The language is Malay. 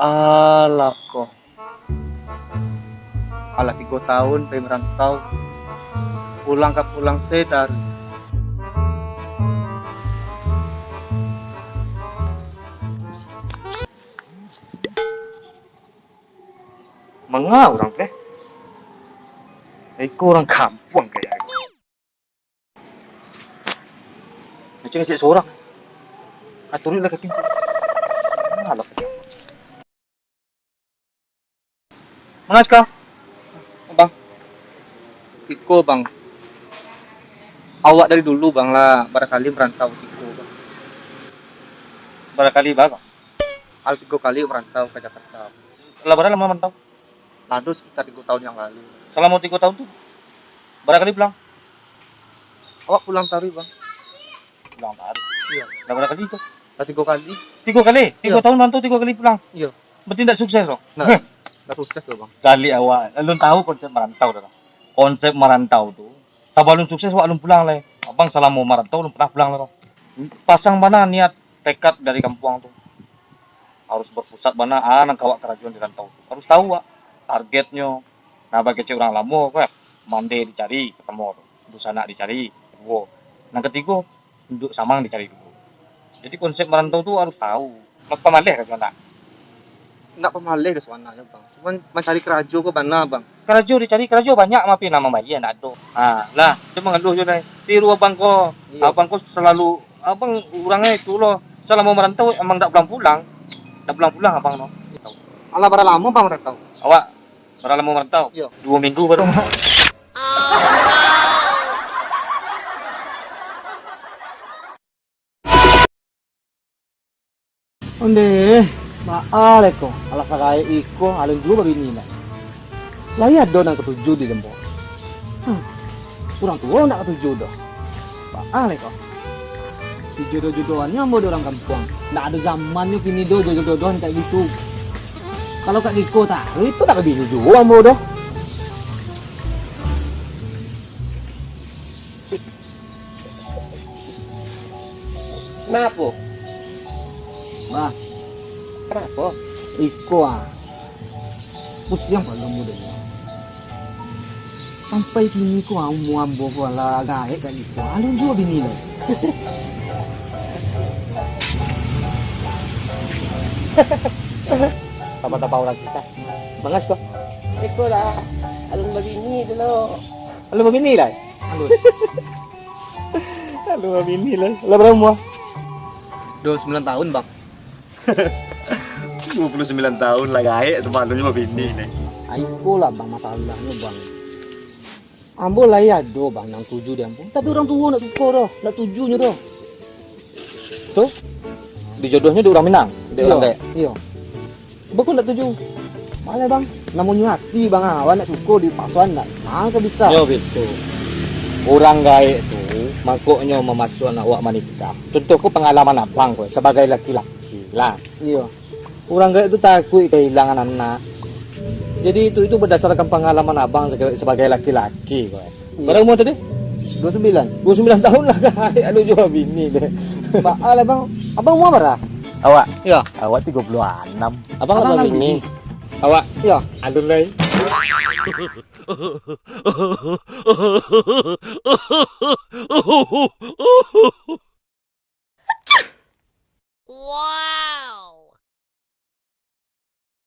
Alah kok. Alah 3 tahun pengen merantau. Pulang ke pulang sedar. Mengapa orang teh? Aku orang kampung kayak. Ngecek seorang. Aturin lah ke pintu. Alah. Mangas ka? Bang. Siko bang. Awak dari dulu bang lah, barangkali merantau Siko bang. Barangkali bang. Al 3 kali merantau ke Jakarta. Lebaran lama merantau? Lalu sekitar 3 tahun yang lalu. Selama 3 tahun tuh, barangkali pulang. Awak pulang tari bang? Pulang tari? Iya. Nah, berapa kali itu? 3 kali. 3 kali? 3 tahun merantau 3 kali pulang? Iya. Berarti tidak sukses loh? Nah. Nggak sukses loh bang. Kali awak, lu tahu konsep merantau dah. Konsep merantau tuh, sebelum sukses awak belum pulang lah. Abang selama mau merantau belum pernah pulang lah. Pasang mana niat tekad dari kampung tuh. Harus berpusat mana nang kawak kerajuan di rantau tuh. Harus tahu wak targetnya. Nah bagi cewek orang lama kok mande dicari ketemu tuh. Busana dicari ketemu. Nah ketiga untuk samang dicari dulu. Jadi konsep merantau tuh harus tahu. Mas pamalih kan nak? Enggak pemalih ke sana ya bang, cuman mencari kerajo ke mana bang? Kerajo dicari kerajo banyak, tapi nama bayi anak do. Ah, lah, cuma ngeluh je tiru abang ko, iya. Abang ko selalu, abang orangnya itu loh, selama merantau emang tak pulang-pulang, abang no. Alah berapa lama bang merantau? Awak berapa lama merantau? Iya. 2 minggu baru. Onde, maal eko, ala sakai iko, alun juga begini nak. Layar do nang ketujuh di lembok. Kurang tua nak ketujuh do. Maal eko. Di jodoh-jodohannya mau orang kampung. Nggak ada zamannya kini do jodoh-jodohan kayak gitu. Kalau kak Iko tak, itu tak lebih juga mau do. Kenapa? Bah, Kenapa? Iko yang paling mudanya. Sampai kini ko ambo ko ala gae kayak Iko. Alun juga bini lah. Tapa-tapa orang kita. Mangas kok. Iko lah. Alun begini dulu. Alun bini lah. Alun bini lah. Lah berapa umur? 29 tahun bang. 29 tahun lah gae cuma lu cuma bini nih. Aiko lah bang masalahnya bang. Ambo lah ya do bang nang tujuh dia ampun. Tapi orang tua nak suka doh, nak tujuhnya doh. Tuh, Dijodohnya di orang Minang, di orang kayak. Iya. Beku nak tujuh. Malah bang, namanya hati bang awan nak suka di pasuan nak. Mangka bisa. Yo gitu. Orang gae tuh makoknya memasukkan awak menikah. Contohku pengalaman abang kowe sebagai laki-laki lah. Iya. Orang gae itu takut kehilangan anak. Jadi itu berdasarkan pengalaman abang sebagai laki-laki kowe. Iya. Berapa umur tadi? 29. 29 tahun lah gae. Aduh juga bini deh. Pak Ale bang, abang mau berapa? Awak? Iya. Awak 36. Abang Abang apa bini? bini? Awak? Iya. Alun lain.